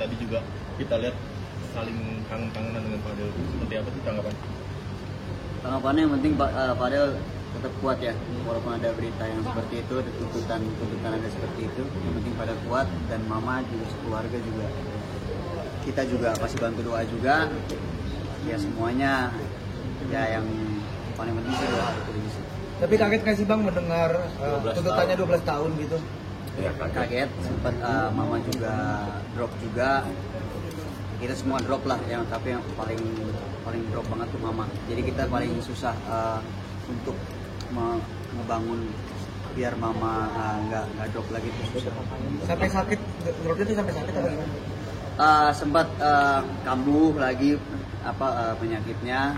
tadi juga kita lihat saling kangen-kangenan dengan Fadel. Seperti apa sih tanggapan? Tanggapannya yang penting Fadel tetap kuat ya, walaupun ada berita yang seperti itu, ada tuntutan ada seperti itu, yang penting Fadel kuat, dan mama juga sekeluarga juga, kita juga pasti bantu doa juga, ya semuanya, ya yang paling penting sih doa itu bisa. Tapi kaget nggak sih Bang mendengar tuntutannya 12 tahun gitu? Ya kaget, sempat mama juga drop juga, kita semua drop lah, tapi yang paling drop banget tuh mama. Jadi kita paling susah untuk membangun biar mama nggak drop lagi tuh susah. Sampai sakit, dropnya tuh sampai sakit apa gimana? Sempat kambuh lagi penyakitnya,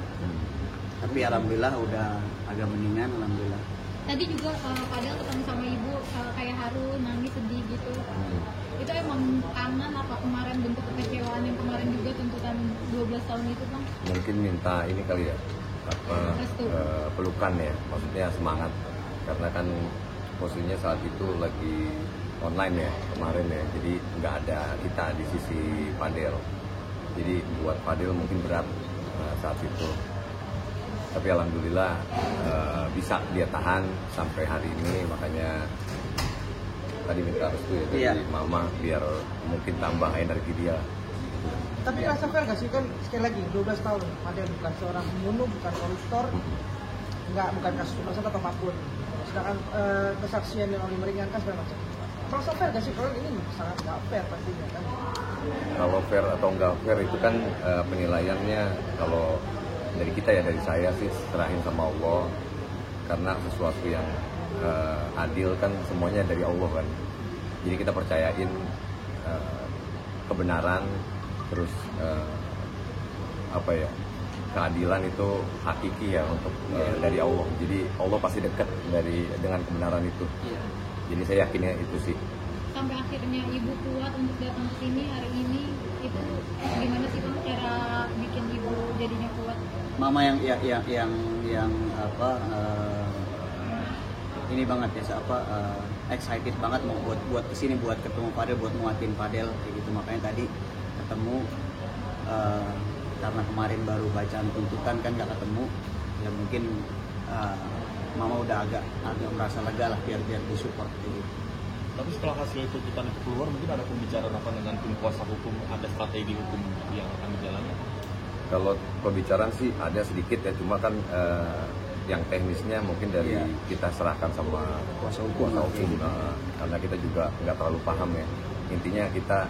tapi alhamdulillah udah agak mendingan, alhamdulillah. Tadi juga Fadel ketemu sama ibu kayak haru, nangis, sedih gitu. Itu emang kangen apa kemarin bentuk kekecewaan yang kemarin juga tuntutan 12 tahun itu Bang? Mungkin minta ini kali ya, pelukan ya, maksudnya semangat, karena kan posisinya saat itu lagi online ya kemarin ya, jadi nggak ada kita di sisi Fadel, jadi buat Fadel mungkin berat saat itu, tapi alhamdulillah bisa dia tahan sampai hari ini, makanya tadi minta restu ya dari mama biar mungkin tambah energi dia. Tapi rasa fair gak sih, kan sekali lagi 12 tahun Fadel bukan seorang pembunuh, bukan koruptor, bukan kasus pemerkosaan atau apapun, sedangkan kesaksian yang lebih meringankan segala macam. Rasa fair gak sih, kalau ini sangat gak fair pastinya kan? Kalau fair atau nggak fair itu kan penilaiannya, kalau dari kita ya, dari saya sih serahin sama Allah, karena sesuatu yang adil kan semuanya dari Allah kan, jadi kita percayain kebenaran, terus keadilan itu hakiki ya untuk dari Allah, jadi Allah pasti dekat dengan kebenaran itu. Jadi saya yakinnya itu sih. Sampai akhirnya ibu kuat untuk datang ke sini hari ini, itu gimana sih Bang cara bikin ibu jadinya kuat? Mama yang ini banget ya, excited banget mau buat kesini, buat ketemu Fadel, buat nguatin Fadel kayak gitu. Makanya tadi ketemu, karena kemarin baru bacaan tuntutan kan nggak ketemu, ya mungkin mama udah agak merasa lega lah, biar disupport gitu. Tapi setelah hasil tuntutan itu keluar, mungkin ada pembicaraan apa dengan tim kuasa hukum, ada strategi hukum yang akan dijalankan? Kalau pembicaraan sih ada sedikit ya, cuma kan yang teknisnya mungkin dari kita serahkan sama kuasa hukum, karena kita juga nggak terlalu paham ya. Intinya kita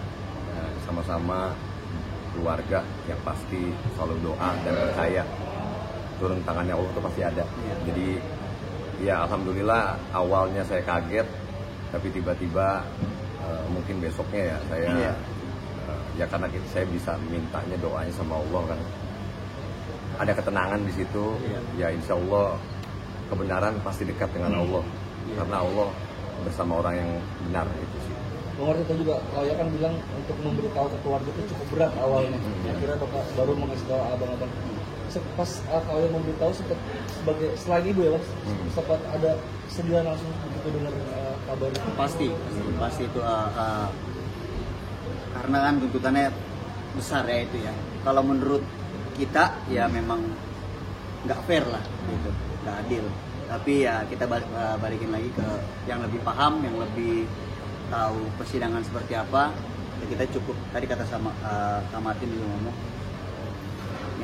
sama-sama keluarga yang pasti selalu doa dan percaya turun tangannya Allah itu pasti ada. Jadi ya alhamdulillah awalnya saya kaget, tapi tiba-tiba mungkin besoknya ya saya ya karena saya bisa mintanya doanya sama Allah kan, ada ketenangan di situ. Ya insya Allah kebenaran pasti dekat dengan Allah, karena Allah bersama orang yang benar itu sih. Bang Warta juga ya kan bilang untuk memberitahu ke keluarga itu cukup berat awalnya. Akhirnya baru mengasih tahu abang-abang. Pas kalian memberitahu sebagai selain ibu ya Mas, sempat ada kesedihan langsung begitu dengar kabar itu? Pasti itu karena kan tuntutannya besar ya itu ya. Kalau menurut kita ya memang nggak fair lah gitu, nggak adil. Tapi ya kita balikin lagi ke yang lebih paham, yang lebih tahu persidangan seperti apa. Ya kita cukup, tadi kata sama Kak Martin juga ngomong,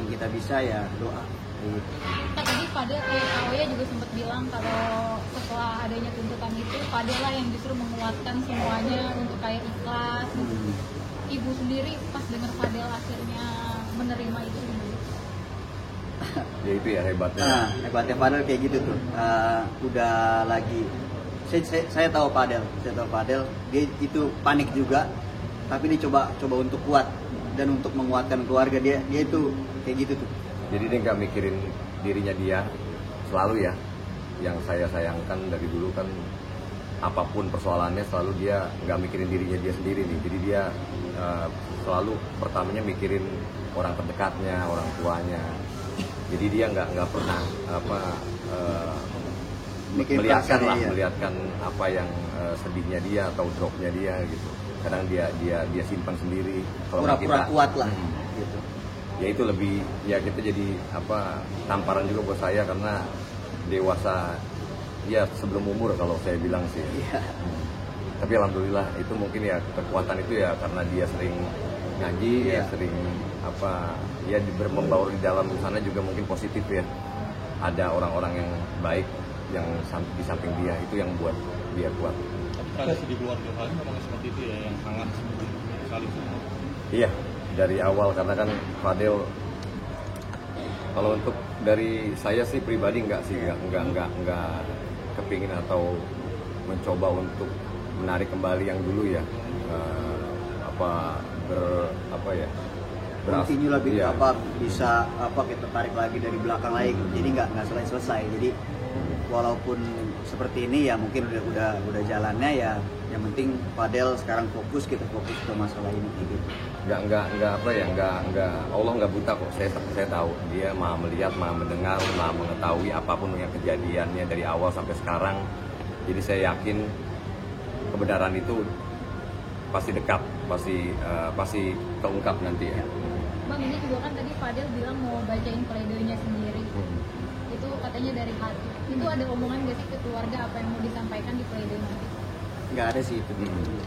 yang kita bisa ya doa gitu. Tadi Fadel Aoya juga sempat bilang kalau setelah adanya tuntutan itu Fadel lah yang justru menguatkan semuanya untuk kayak ikhlas. Ibu sendiri pas dengar Fadel akhirnya menerima itu gimana? Ya itu ya hebatnya. Hebatnya Fadel kayak gitu tuh. Udah lagi saya tahu Fadel, dia itu panik juga, tapi dia coba untuk kuat dan untuk menguatkan keluarga dia itu kayak gitu tuh. Jadi dia nggak mikirin dirinya dia selalu ya. Yang saya sayangkan dari dulu kan apapun persoalannya selalu dia nggak mikirin dirinya dia sendiri nih. Jadi dia selalu pertamanya mikirin orang terdekatnya, orang tuanya. Jadi dia nggak pernah Bikin melihatkan perasaan, lah, iya. melihatkan apa yang sedihnya dia atau dropnya dia gitu. Kadang dia simpan sendiri. Kalau Pura-pura kita- kuat lah Hmm. gitu. Ya itu lebih, ya kita jadi tamparan juga buat saya karena dewasa ya sebelum umur kalau saya bilang sih. Iya. Tapi alhamdulillah itu mungkin ya kekuatan itu ya karena dia sering ngaji, ya Iya. sering ya membaur di dalam sana juga mungkin positif ya. Ada orang-orang yang baik yang di samping dia, itu yang buat dia kuat. Tapi tradisi di keluarga kalian memang seperti itu ya, yang hangat saling semua. Iya, dari awal karena kan Fadel, kalau untuk dari saya sih pribadi nggak kepingin atau mencoba untuk menarik kembali yang dulu ya. Continue lebih iya. bisa kita tarik lagi dari belakang lagi, jadi nggak selesai. Jadi walaupun seperti ini ya mungkin udah jalannya ya, yang penting Fadel sekarang fokus, kita fokus ke masalah ini gitu. Nggak Allah nggak buta kok. Saya tahu dia maha melihat, maha mendengar, maha mengetahui apapun yang kejadiannya dari awal sampai sekarang. Jadi saya yakin kebenaran itu pasti dekat, pasti terungkap nanti ya. Bang, ini juga kan tadi Fadel bilang mau bacain pledoi-nya sendiri. Itu katanya dari hati. Itu ada omongan gak sih ke keluarga apa yang mau disampaikan di pledoi nanti? Nggak ada sih itu,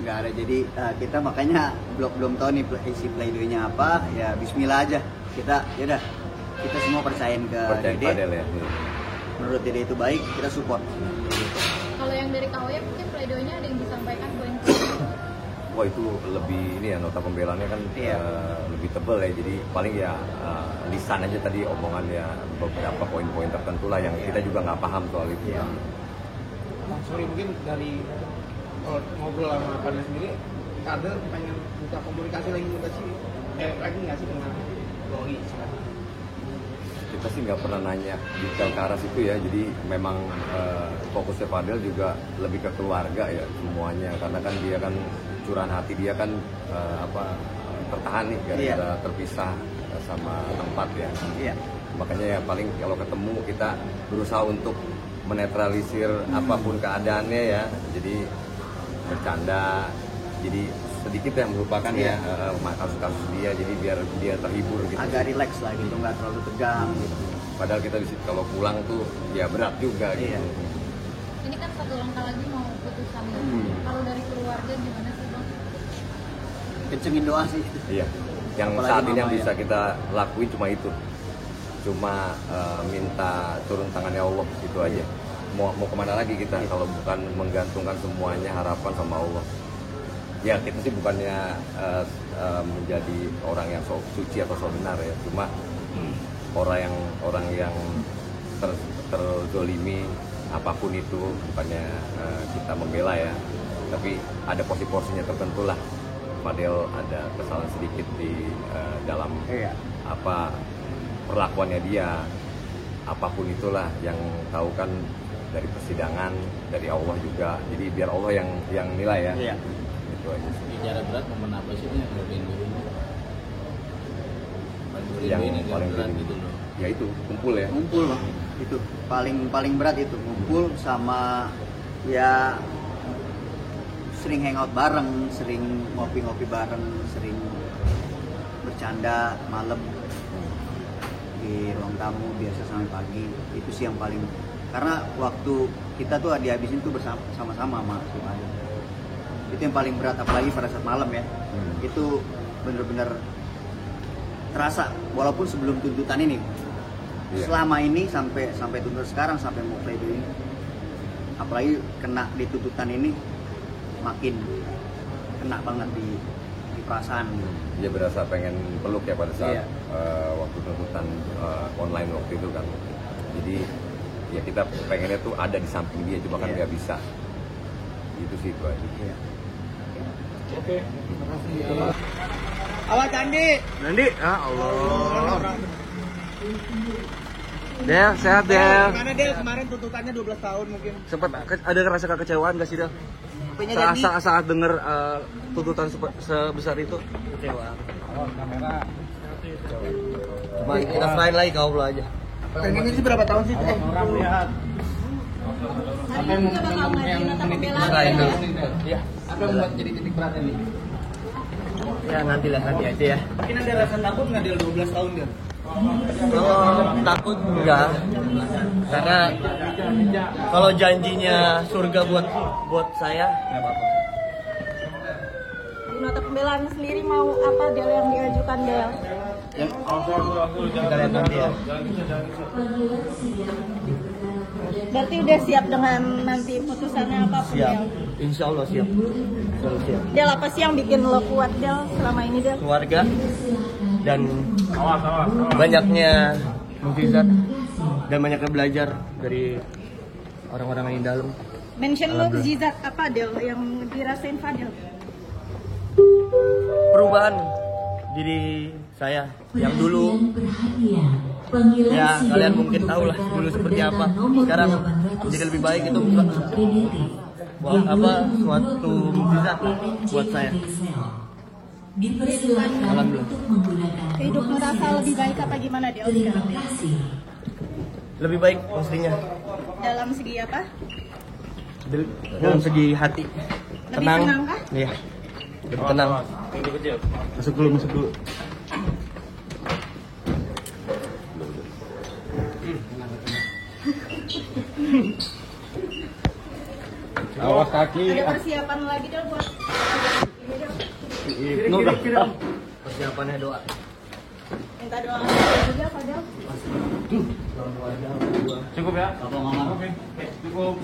nggak ada. Jadi kita makanya belum tahu nih isi pledoi-nya apa. Ya Bismillah aja. Kita semua percayain ke Percaya Dede. Fadel ya. Menurut Dede itu baik, kita support. Kalau yang dari KOY mungkin pledoi-nya ada yang disampaikan poin. Wah itu lebih ini ya, nota pembelaannya kan Iya. lebih tebel ya, jadi paling ya lisan aja tadi omongan ya beberapa poin-poin tertentu lah yang kita juga nggak paham soal itu. Iya. Bang, sorry mungkin dari ngobrol sama Fadel sendiri, Fadel pengen buka komunikasi lagi nggak sih dengan Doi sekarang? Kita sih nggak pernah nanya detail ke arah situ ya, jadi memang fokusnya Fadel juga lebih ke keluarga ya semuanya, karena kan dia kan curahan hati dia kan tertahan nih gara-gara terpisah sama tempat ya. Iya. Makanya ya paling kalau ketemu kita berusaha untuk menetralisir apapun keadaannya ya, jadi bercanda, jadi sedikit yang melupakan ya kasus-kasus dia, jadi biar dia terhibur gitu. Agak rileks lah gitu, nggak terlalu tegang gitu. Padahal kita di situ kalau pulang tuh ya berat juga gitu. Iya. Ini kan satu langkah lagi mau putusan. Kalau dari keluarga gimana sih Bang? Kencengin doa sih. Iya. Yang Apalagi saat ini yang mama bisa ya. kita lakuin cuma itu. Cuma minta turun tangannya Allah itu aja. Mau kemana lagi kita kalau bukan menggantungkan semuanya harapan sama Allah. Ya kita sih bukannya menjadi orang yang sok suci atau sok benar ya. Cuma orang yang terzolimi apapun itu bukannya kita membela ya. Tapi ada porsi-porsinya tertentu lah. Fadel ada kesalahan sedikit di dalam Iya. perlakuannya dia, apapun itulah yang tahu kan dari persidangan, dari Allah juga. Jadi biar Allah yang nilai ya. Iya. Itu aja sih. Bicara berat momen apa sih yang lebih dulu? Yang ini paling berat penting gitu loh. ya itu kumpul ya. Ngumpul Bang. Itu paling berat itu, ngumpul sama ya sering hangout bareng, sering ngopi-ngopi bareng, sering bercanda malam di ruang tamu biasa sampai pagi. Itu sih yang paling, karena waktu kita tuh dihabisin tuh bersama-sama sama si Fadel. Itu yang paling berat, apalagi pada saat malam ya. Itu bener-bener terasa walaupun sebelum tuntutan ini. Iya. Selama ini sampai tuntutan sekarang, sampai mau pledoi ini, apalagi kena di tuntutan ini, makin kena banget di perasaan. Dia berasa pengen peluk ya pada saat Iya. waktu tuntutan online waktu itu kan. Jadi ya kita pengennya tuh ada di samping dia, cuma kan Iya. nggak bisa. Itu sih itu aja. Iya. Oke, terima kasih. Awas Candi. Nandi, ya Allah. Del, sehat Del. Gimana Del? Kemarin tuntutannya 12 tahun mungkin. Sempat ada rasa kekecewaan gak sih Del? HP-nya jadi. Saat denger tuntutan sebesar itu? Kecewa. Cuma kita serahin lagi ke Allah aja. Pengennya sih berapa tahun sih? Orang lihat. Hari ini juga bakal ngajuin nota pembelaan Selain ya. Iya. Apa yang membuat jadi titik beratnya nih? Ya nanti aja ya. Mungkin ada rasa takut nggak Del 12 tahun Del? Kalau takut enggak, karena kalau janjinya surga buat saya nggak apa-apa. Di nota pembelaan sendiri mau apa Del yang diajukan Del? Kita lihat nanti ya. Berarti udah siap dengan nanti putusannya apapun Siap, Del? insya Allah siap. Selalu siap. Del, apa sih yang bikin lo kuat Del selama ini Del? Keluarga dan banyaknya mukjizat dan banyaknya belajar dari orang-orang yang di dalam. Mention mukjizat apa Del yang dirasain Fadel? Perubahan diri saya yang dulu ya kalian mungkin tahu lah dulu seperti apa, sekarang jadi lebih baik. Itu suatu mukjizat buat saya. Alhamdulillah. Hidup merasa lebih baik apa gimana Del sekarang? Lebih baik pastinya Dalam segi apa? dalam segi hati. Lebih tenang kah? Iya, lebih tenang. Masuk dulu. Awas kaki. Ada persiapan lagi Del buat ini Del? Persiapannya doa. Minta doa juga Fadel. Cukup ya? Cukup.